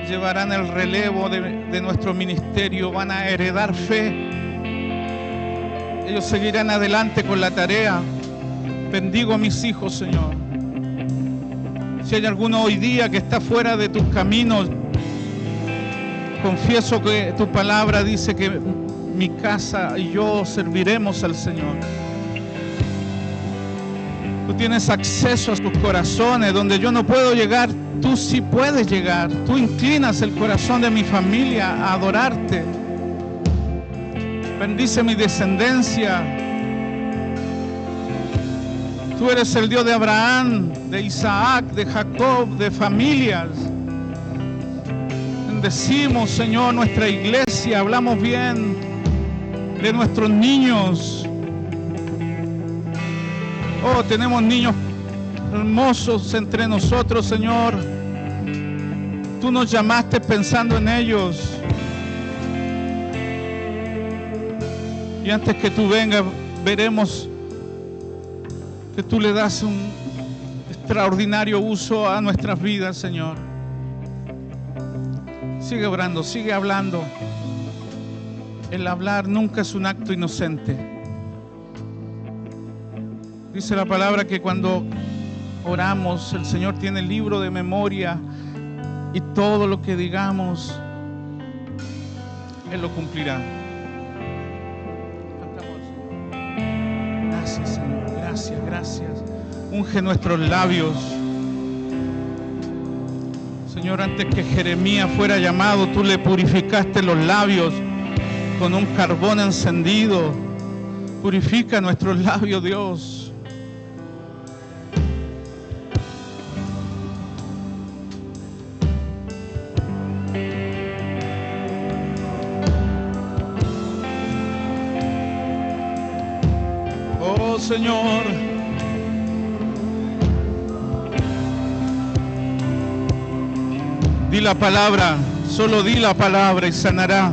A: llevarán el relevo de nuestro ministerio, van a heredar fe. Ellos seguirán adelante con la tarea. Bendigo a mis hijos, Señor. Si hay alguno hoy día que está fuera de tus caminos, confieso que tu palabra dice que mi casa y yo serviremos al Señor. Tú tienes acceso a sus corazones. Donde yo no puedo llegar, tú sí puedes llegar. Tú inclinas el corazón de mi familia a adorarte. Bendice mi descendencia. Tú eres el Dios de Abraham, de Isaac, de Jacob, de familias. Bendecimos, Señor, nuestra iglesia. Hablamos bien de nuestros niños. Oh, tenemos niños hermosos entre nosotros, Señor. Tú nos llamaste pensando en ellos. Y antes que tú vengas, veremos que tú le das un extraordinario uso a nuestras vidas, Señor. Sigue orando, sigue hablando. El hablar nunca es un acto inocente. Dice la palabra que cuando oramos, el Señor tiene el libro de memoria y todo lo que digamos, Él lo cumplirá. Gracias, Señor. Gracias, gracias. Unge nuestros labios. Señor, antes que Jeremías fuera llamado, tú le purificaste los labios con un carbón encendido. Purifica nuestros labios, Dios. Oh, Señor. Di la palabra, solo di la palabra y sanará.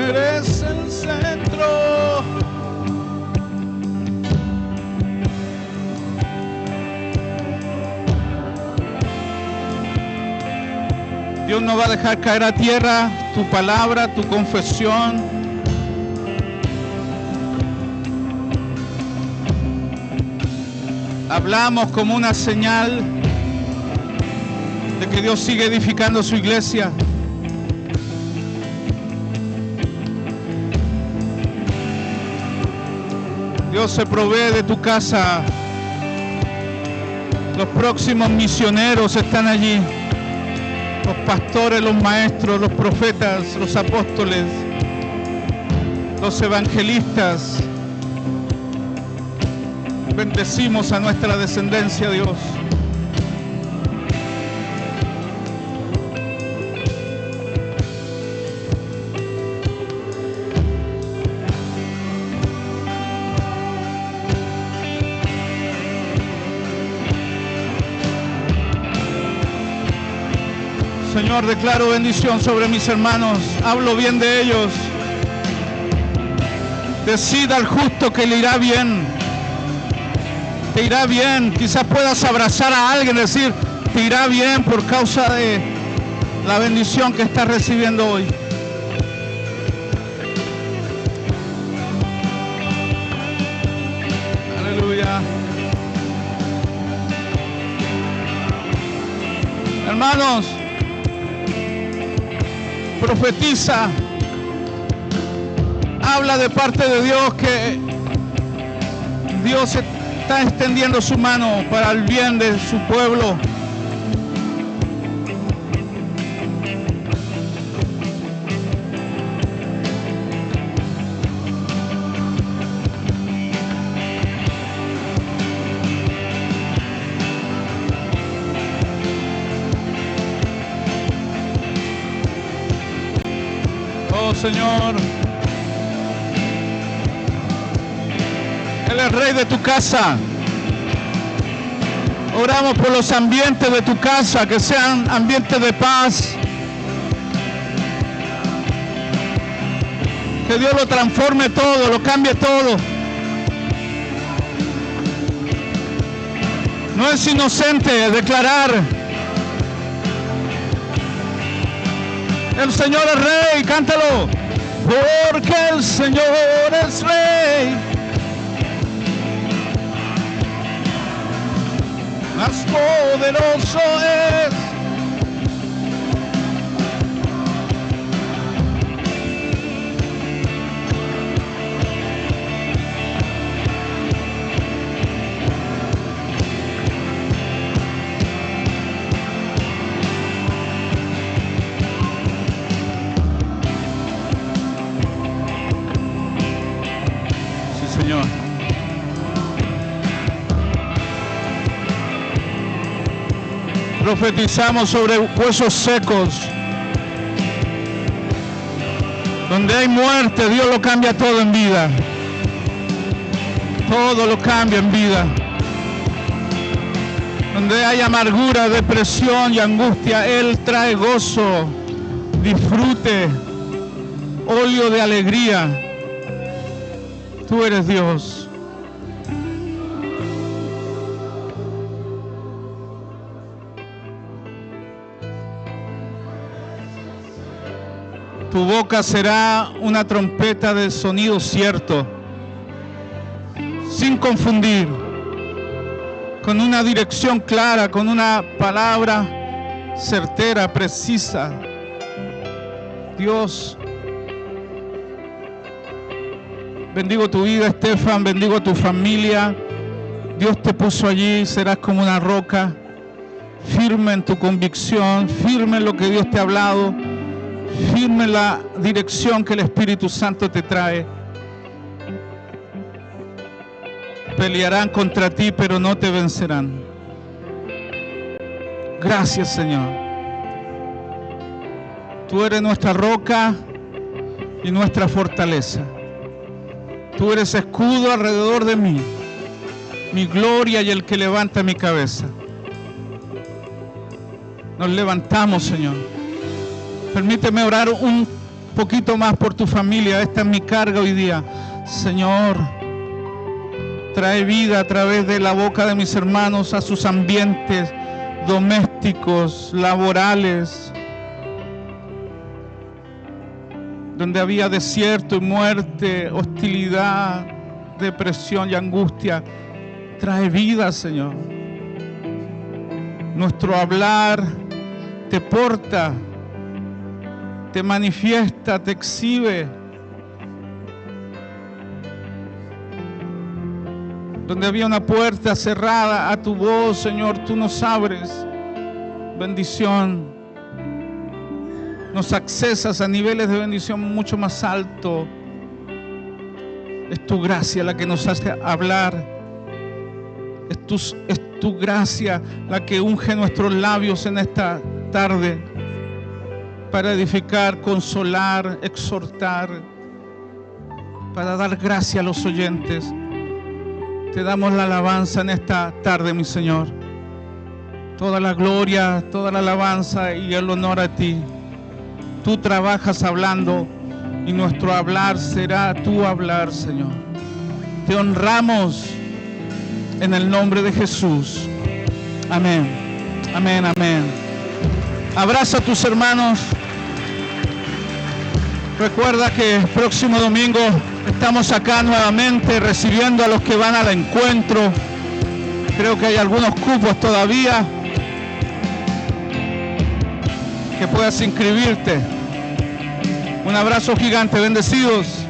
A: Eres el centro. Dios no va a dejar caer a tierra tu palabra, tu confesión. Hablamos como una señal de que Dios sigue edificando su iglesia. Dios se provee de tu casa. Los próximos misioneros están allí. Los pastores, los maestros, los profetas, los apóstoles, los evangelistas. Bendecimos a nuestra descendencia, Dios. Señor, declaro bendición sobre mis hermanos. Hablo bien de ellos. Decida al justo que le irá bien. Te irá bien. Quizás puedas abrazar a alguien y decir, te irá bien por causa de la bendición que estás recibiendo hoy. Aleluya. Hermanos, profetiza, habla de parte de Dios que Dios está extendiendo su mano para el bien de su pueblo. Oh Señor, Él es Rey de tu casa. Oramos por los ambientes de tu casa, que sean ambientes de paz. Que Dios lo transforme todo, lo cambie todo. No es inocente declarar: el Señor es Rey, cántalo. Porque el Señor es Rey. Más poderoso es. Señor. Profetizamos sobre huesos secos. Donde hay muerte, Dios lo cambia todo en vida. Todo lo cambia en vida. Donde hay amargura, depresión y angustia, Él trae gozo, disfrute, óleo de alegría. Tú eres Dios. Tu boca será una trompeta de sonido cierto, sin confundir, con una dirección clara, con una palabra certera, precisa. Dios, bendigo tu vida, Estefan, bendigo a tu familia. Dios te puso allí, serás como una roca, firme en tu convicción, firme en lo que Dios te ha hablado, firme en la dirección que el Espíritu Santo te trae. Pelearán contra ti, pero no te vencerán. Gracias, Señor. Tú eres nuestra roca y nuestra fortaleza. Tú eres escudo alrededor de mí, mi gloria y el que levanta mi cabeza. Nos levantamos, Señor. Permíteme orar un poquito más por tu familia. Esta es mi carga hoy día. Señor, trae vida a través de la boca de mis hermanos a sus ambientes domésticos, laborales, donde había desierto y muerte, hostilidad, depresión y angustia. Trae vida, Señor. Nuestro hablar te porta, te manifiesta, te exhibe. Donde había una puerta cerrada a tu voz, Señor, tú nos abres. Bendición. Nos accesas a niveles de bendición mucho más alto. Es tu gracia la que nos hace hablar. Es tu gracia la que unge nuestros labios en esta tarde para edificar, consolar, exhortar, para dar gracia a los oyentes. Te damos la alabanza en esta tarde, mi Señor. Toda la gloria, toda la alabanza y el honor a ti. Tú trabajas hablando y nuestro hablar será tu hablar, Señor. Te honramos en el nombre de Jesús. Amén. Amén, amén. Abraza a tus hermanos. Recuerda que el próximo domingo estamos acá nuevamente recibiendo a los que van al encuentro. Creo que hay algunos cupos todavía. Que puedas inscribirte. Un abrazo gigante, bendecidos.